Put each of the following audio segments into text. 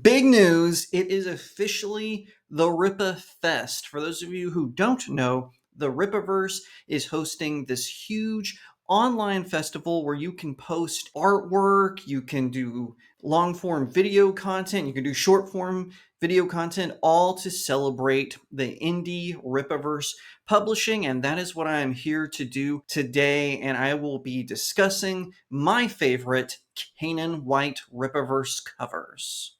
Big news, it is officially the Rippafest. For those of you who don't know, the Rippaverse is hosting this huge online festival where you can post artwork, you can do long form video content, you can do short form video content, all to celebrate the indie Rippaverse publishing. And that is what I am here to do today. And I will be discussing my favorite Caanan White Rippaverse covers.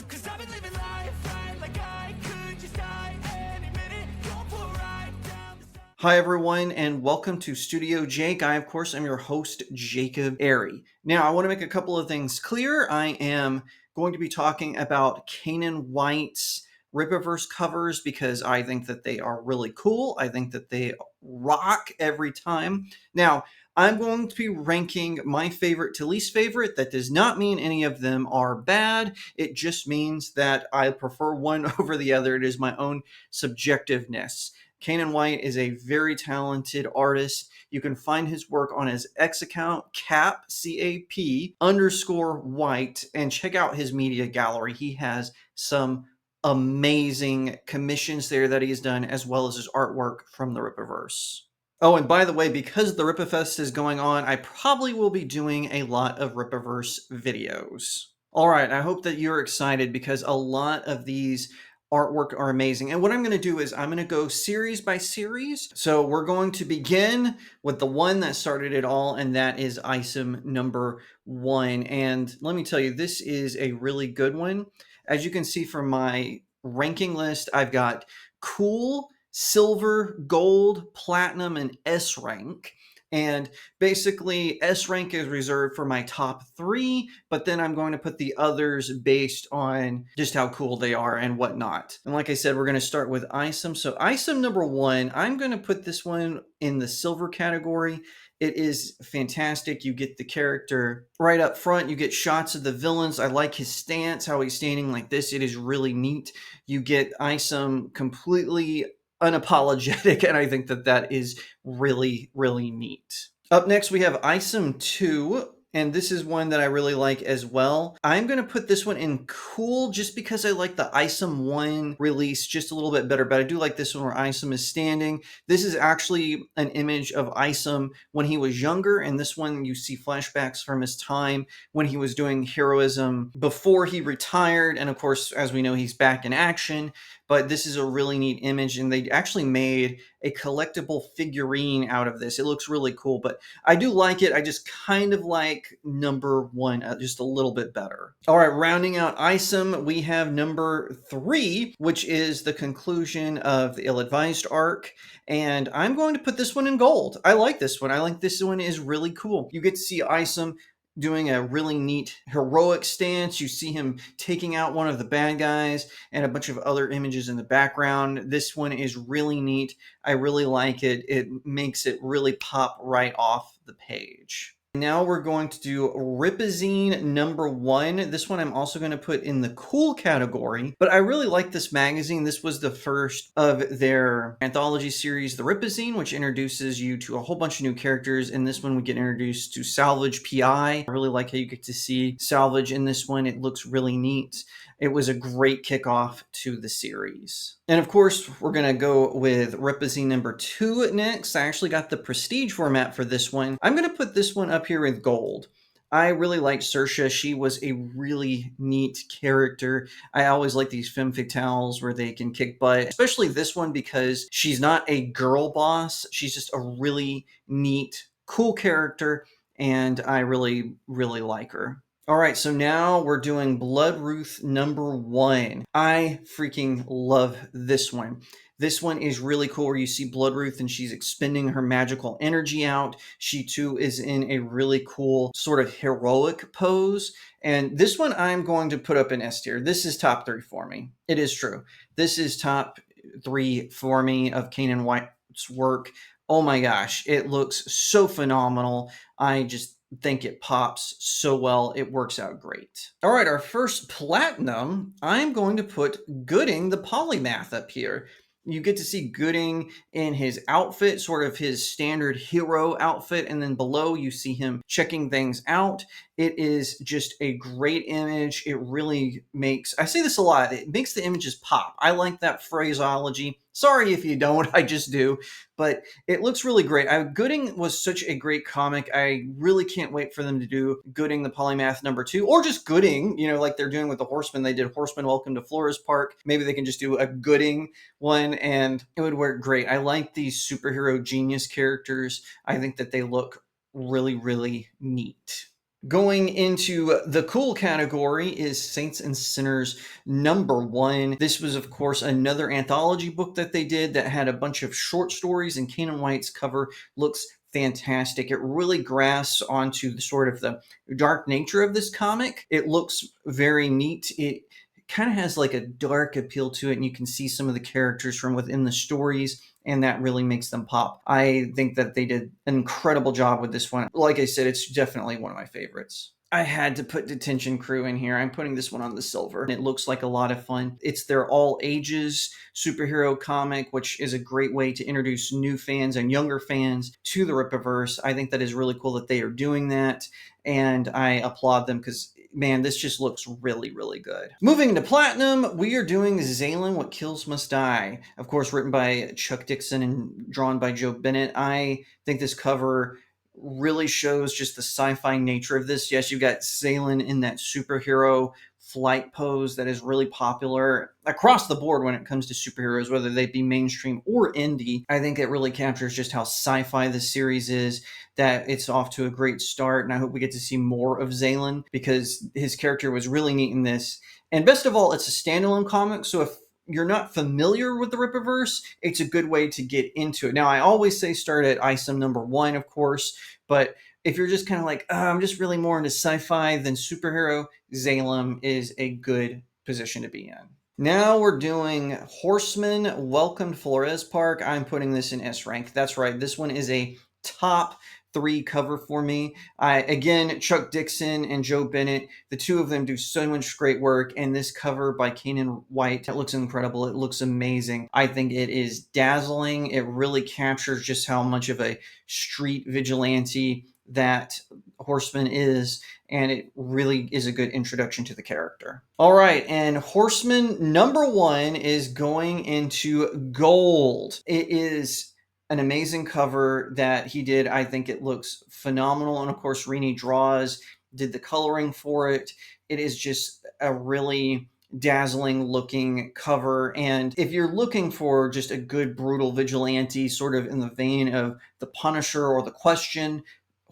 Cause I've been living life right like I could just die any minute. Going for a ride down the... Hi everyone, and welcome to StudioJake. I, of course, am your host, Jacob Airy. Now, I want to make a couple of things clear. I am going to be talking about Caanan White's Rippaverse covers because I think that they are really cool. I think that they rock every time. Now, I'm going to be ranking my favorite to least favorite. That does not mean any of them are bad. It just means that I prefer one over the other. It is my own subjectiveness. Caanan White is a very talented artist. You can find his work on his X account, Cap, C-A-P, _White, and check out his media gallery. He has some amazing commissions there that he's done, as well as his artwork from the Rippaverse. Oh, and by the way, because the Rippafest is going on, I probably will be doing a lot of Rippaverse videos. All right, I hope that you're excited because a lot of these artwork are amazing. And what I'm going to do is I'm going to go series by series. So we're going to begin with the one that started it all, and that is item number 1. And let me tell you, this is a really good one. As you can see from my ranking list, I've got cool, silver, gold, platinum, and S rank. And basically, S rank is reserved for my top 3, but then I'm going to put the others based on just how cool they are and whatnot. And like I said, we're going to start with item. So item number 1, I'm going to put this one in the silver category. It is fantastic. You get the character right up front. You get shots of the villains. I like his stance, how he's standing like this. It is really neat. You get item completely unapologetic, and I think that that is really, really neat. Up next, we have item 2, and this is one that I really like as well. I'm going to put this one in cool just because I like the item 1 release just a little bit better, but I do like this one where item is standing. This is actually an image of item when he was younger, and this one you see flashbacks from his time when he was doing heroism before he retired, and of course, as we know, he's back in action. But this is a really neat image, and they actually made a collectible figurine out of this. It looks really cool, but I do like it. I just kind of like number 1 just a little bit better. All right, rounding out item, we have number 3, which is the conclusion of the Ill-Advised arc, and I'm going to put this one in gold. I like this one. I think this one is really cool. You get to see item doing a really neat heroic stance. You see him taking out one of the bad guys and a bunch of other images in the background. This one is really neat. I really like it. It makes it really pop right off the page. Now we're going to do Rippazine number 1. This one I'm also going to put in the cool category, but I really like this magazine. This was the first of their anthology series, the Rippazine, which introduces you to a whole bunch of new characters. In this one, we get introduced to Salvage PI. I really like how you get to see Salvage in this one. It looks really neat. It was a great kickoff to the series. And of course, we're going to go with Rippazine number 2 next. I actually got the prestige format for this one. I'm going to put this one up here with gold. I really like Saoirse. She was a really neat character. I always like these femme fatales where they can kick butt, especially this one because she's not a girl boss. She's just a really neat, cool character, and I really, really like her. All right, so now we're doing Bloodruth number 1. I freaking love this one. This one is really cool where you see Bloodruth and she's expending her magical energy out. She too is in a really cool sort of heroic pose. And this one I'm going to put up in S tier. This is top 3 for me. It is true. This is top 3 for me of Caanan White's work. Oh my gosh, it looks so phenomenal. I just think it pops so well. It works out great. All right, our first platinum, I'm going to put Gooding the Polymath up here. You get to see Gooding in his outfit, sort of his standard hero outfit, and then below you see him checking things out. It is just a great image. It really makes, I say this a lot, it makes the images pop. I like that phraseology. Sorry if you don't, I just do. But it looks really great. Gooding was such a great comic. I really can't wait for them to do Gooding the Polymath #2, or just Gooding, like they're doing with the Horseman. They did Horseman Welcome to Flores Park. Maybe they can just do a Gooding one and it would work great. I like these superhero genius characters. I think that they look really, really neat. Going into the cool category is Saints and Sinners #1. This was, of course, another anthology book that they did that had a bunch of short stories, and Caanan White's cover looks fantastic. It really grasps onto the sort of the dark nature of this comic. It looks very neat. It kind of has like a dark appeal to it, and you can see some of the characters from within the stories, and that really makes them pop. I think that they did an incredible job with this one. Like I said, it's definitely one of my favorites. I had to put Detention Crew in here. I'm putting this one on the silver. It looks like a lot of fun. It's their all ages superhero comic, which is a great way to introduce new fans and younger fans to the Rippaverse. I think that is really cool that they are doing that, and I applaud them because, man, this just looks really, really good. Moving to Platinum, we are doing Zalen, What Kills Must Die. Of course, written by Chuck Dixon and drawn by Joe Bennett. I think this cover really shows just the sci-fi nature of this. Yes, you've got Zalen in that superhero flight pose that is really popular across the board when it comes to superheroes, whether they be mainstream or indie. I think it really captures just how sci-fi this series is, that it's off to a great start, and I hope we get to see more of Zalen because his character was really neat in this. And best of all, it's a standalone comic, so if you're not familiar with the Rippaverse, it's a good way to get into it. Now, I always say start at ISOM #1, of course, but if you're just kind of like, I'm just really more into sci-fi than superhero, Zalem is a good position to be in. Now we're doing Horseman, Welcome to Flores Park. I'm putting this in S rank. That's right. This one is a top 3 cover for me. Again, Chuck Dixon and Joe Bennett, the two of them do so much great work, and this cover by Caanan White, it looks incredible. It looks amazing. I think it is dazzling. It really captures just how much of a street vigilante that Horseman is, and it really is a good introduction to the character. All right, and Horseman #1 is going into gold. It is an amazing cover that he did. I think it looks phenomenal. And of course, Rini Draws did the coloring for it. It is just a really dazzling looking cover. And if you're looking for just a good, brutal vigilante, sort of in the vein of The Punisher or The Question,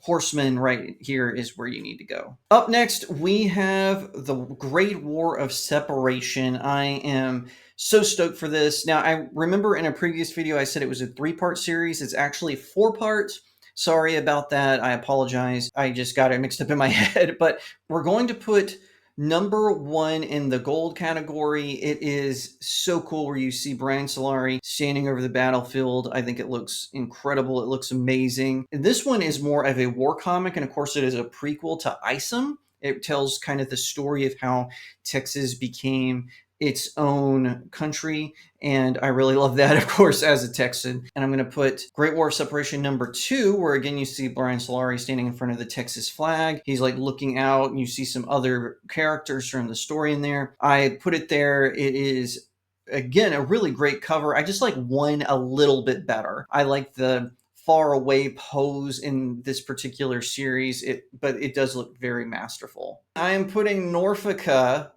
Horseman right here is where you need to go. Up next, we have The Great War of Separation. I am so stoked for this. Now, I remember in a previous video I said it was a 3-part series. It's actually 4 parts. Sorry about that. I apologize. I just got it mixed up in my head. But we're going to put #1 in the gold category. It is so cool where you see Brian Solari standing over the battlefield. I think it looks incredible. It looks amazing. And this one is more of a war comic, and of course it is a prequel to Isom. It tells kind of the story of how Texas became its own country, and I really love that, of course, as a Texan. And I'm going to put Great War of Separation #2, where again you see Brian Solari standing in front of the Texas flag. He's like looking out, and you see some other characters from the story in there. I put it there. It is, again, a really great cover. I just like one a little bit better. I like the far away pose in this particular series, but it does look very masterful. I am putting Norfolka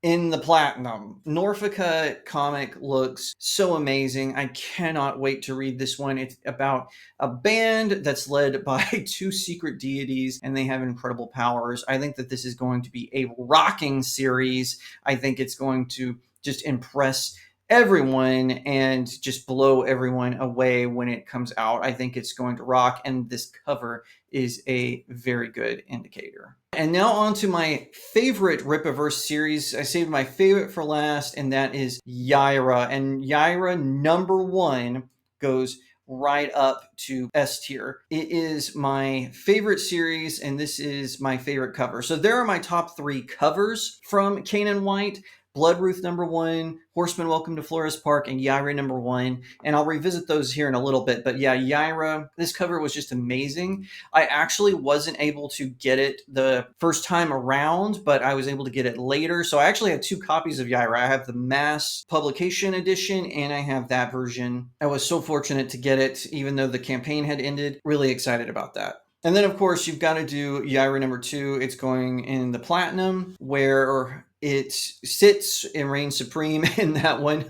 in the platinum. Norfolka comic looks so amazing. I cannot wait to read this one. It's about a band that's led by 2 secret deities, and they have incredible powers. I think that this is going to be a rocking series. I think it's going to just impress everyone and just blow everyone away when it comes out. I think it's going to rock, and this cover is a very good indicator. And now on to my favorite Rippaverse series. I saved my favorite for last, and that is Yaira. And Yaira #1 goes right up to S tier. It is my favorite series, and this is my favorite cover. So there are my top 3 covers from Caanan White, Bloodruth #1, Horseman Welcome to Flores Park, and Yaira #1. And I'll revisit those here in a little bit. But yeah, Yaira, this cover was just amazing. I actually wasn't able to get it the first time around, but I was able to get it later. So I actually have 2 copies of Yaira. I have the mass publication edition and I have that version. I was so fortunate to get it, even though the campaign had ended. Really excited about that. And then, of course, you've got to do Yaira #2. It's going in the Platinum, where it sits and reigns supreme in that one.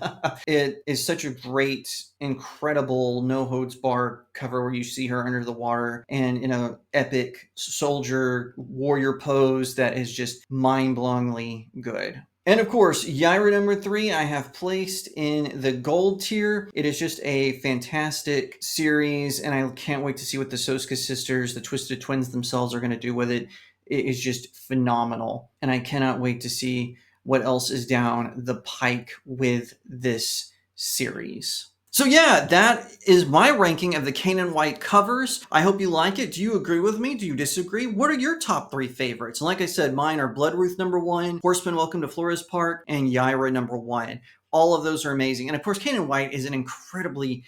It is such a great, incredible, no-holds-barred cover where you see her under the water and in an epic soldier warrior pose that is just mind-blowingly good. And of course, Yaira #3 I have placed in the gold tier. It is just a fantastic series, and I can't wait to see what the Soska sisters, the Twisted Twins themselves, are going to do with it. It is just phenomenal, and I cannot wait to see what else is down the pike with this series. So yeah, that is my ranking of the Caanan White covers. I hope you like it. Do you agree with me? Do you disagree? What are your top 3 favorites? And like I said, mine are Bloodruth #1, Horseman Welcome to Flores Park, and Yaira #1. All of those are amazing. And of course, Caanan White is an incredibly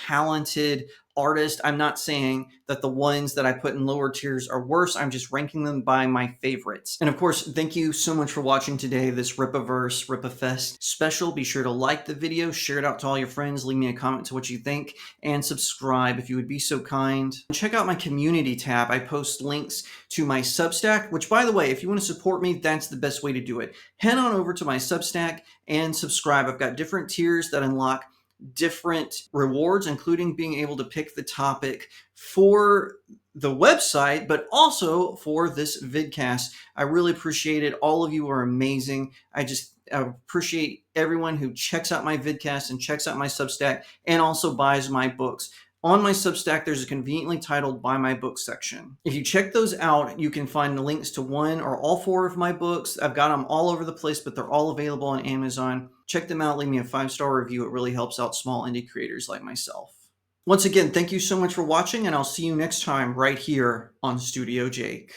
talented artist. I'm not saying that the ones that I put in lower tiers are worse. I'm just ranking them by my favorites. And of course, thank you so much for watching today, this Rippaverse Rippafest special. Be sure to like the video, share it out to all your friends, leave me a comment to what you think, and subscribe if you would be so kind. Check out my community tab. I post links to my Substack, which, by the way, if you want to support me, that's the best way to do it. Head on over to my Substack and subscribe. I've got different tiers that unlock different rewards, including being able to pick the topic for the website, but also for this vidcast. I really appreciate it. All of you are amazing. I appreciate everyone who checks out my vidcast and checks out my Substack and also buys my books. On my Substack, there's a conveniently titled Buy My Book section. If you check those out, you can find the links to 1 or all 4 of my books. I've got them all over the place, but they're all available on Amazon. Check them out. Leave me a 5-star review. It really helps out small indie creators like myself. Once again, thank you so much for watching, and I'll see you next time right here on Studio Jake.